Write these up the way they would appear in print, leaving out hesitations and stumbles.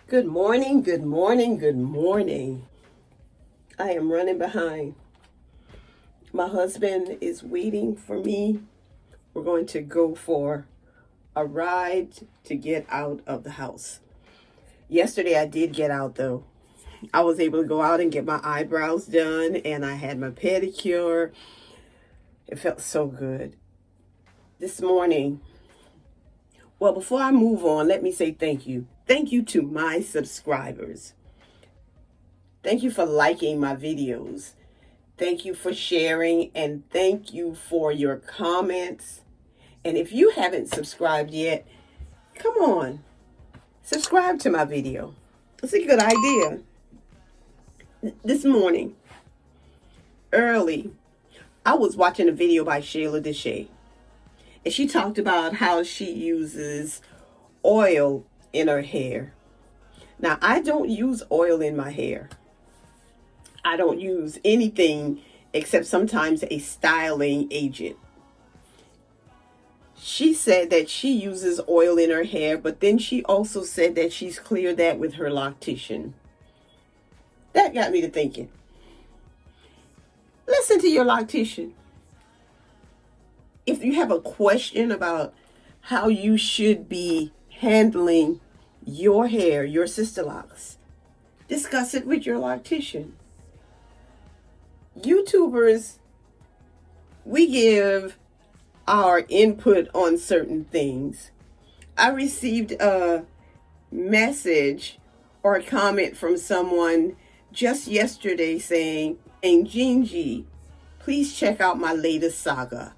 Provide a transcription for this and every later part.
Good morning, good morning, good morning. I am running behind. My husband is waiting for me. We're going to go for a ride to get out of the house. Yesterday I did get out though. I was able to go out and get my eyebrows done and I had my pedicure. It felt so good. This morning, well, before I move on, let me say thank you. Thank you to my subscribers. Thank you for liking my videos. Thank you for sharing, and thank you for your comments. And if you haven't subscribed yet, come on, subscribe to my video. It's a good idea. This morning, early, I was watching a video by Shea, and she talked about how she uses oil in her hair. Now, I don't use oil in my hair. I don't use anything except sometimes a styling agent. She said that she uses oil in her hair, but then she also said that she's cleared that with her Loctition. That got me to thinking. Listen to your Loctition. If you have a question about how you should be handling your hair, your Sisterlocks, discuss it with your Loctition. YouTubers, we give our input on certain things. I received a message or a comment from someone just yesterday saying, Anginji, please check out my latest saga.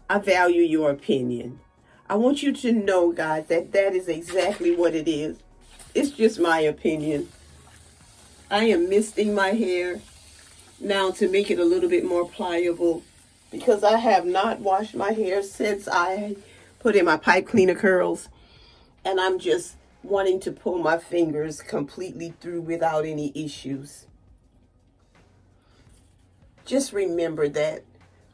I value your opinion. I want you to know, guys, that is exactly what it is. It's just my opinion. I am misting my hair now to make it a little bit more pliable because I have not washed my hair since I put in my pipe cleaner curls, and I'm just wanting to pull my fingers completely through without any issues. Just remember that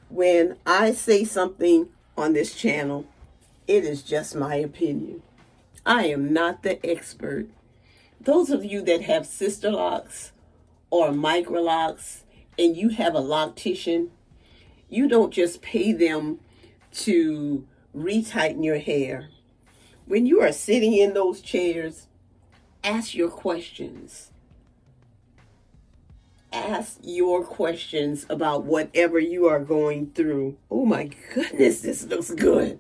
when I say something on this channel, it is just my opinion. I am not the expert. Those of you that have Sisterlocks or Microlocs and you have a Loctition, you don't just pay them to retighten your hair. When you are sitting in those chairs, ask your questions. Ask your questions about whatever you are going through. Oh my goodness, this looks good.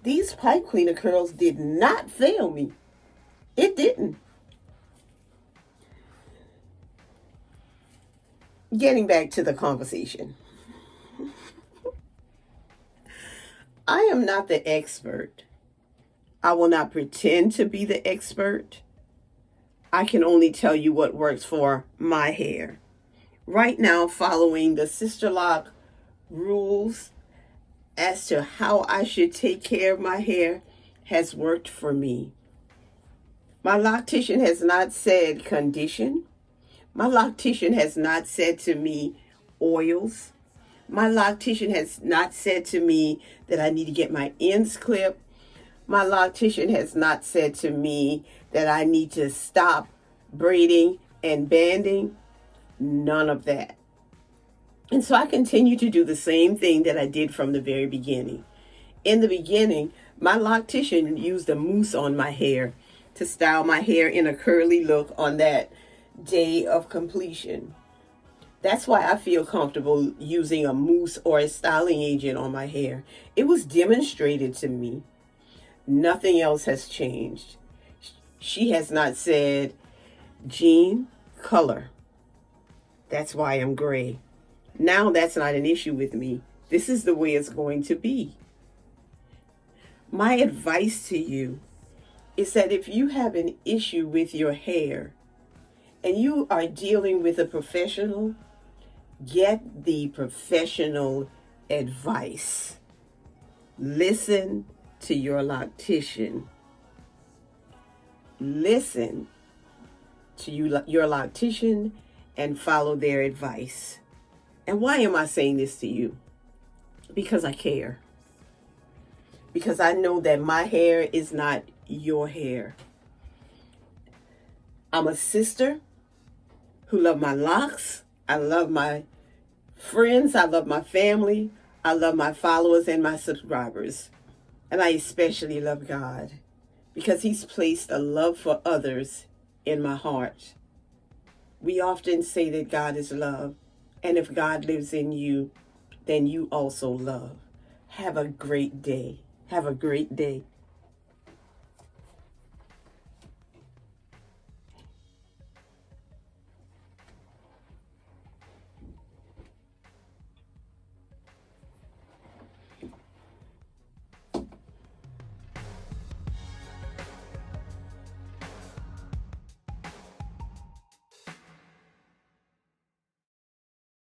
These pipe cleaner curls did not fail me. It didn't. Getting back to the conversation. I am not the expert. I will not pretend to be the expert. I can only tell you what works for my hair. Right now, following the Sisterlock rules as to how I should take care of my hair has worked for me. My Loctition has not said condition. My Loctition has not said to me oils. My Loctition has not said to me that I need to get my ends clipped. My Loctition has not said to me that I need to stop braiding and banding. None of that. And so I continue to do the same thing that I did from the very beginning. In the beginning, my Loctition used a mousse on my hair to style my hair in a curly look on that day of completion. That's why I feel comfortable using a mousse or a styling agent on my hair. It was demonstrated to me. Nothing else has changed. She has not said, Jean, color. That's why I'm gray. Now that's not an issue with me. This is the way it's going to be. My advice to you is that if you have an issue with your hair and you are dealing with a professional, get the professional advice. Listen to your Loctition. Listen to your Loctition and follow their advice. And why am I saying this to you? Because I care. Because I know that my hair is not your hair. I'm a sister who love my locks. I love my friends. I love my family. I love my followers and my subscribers. And I especially love God because He's placed a love for others in my heart. We often say that God is love. And if God lives in you, then you also love. Have a great day. Have a great day.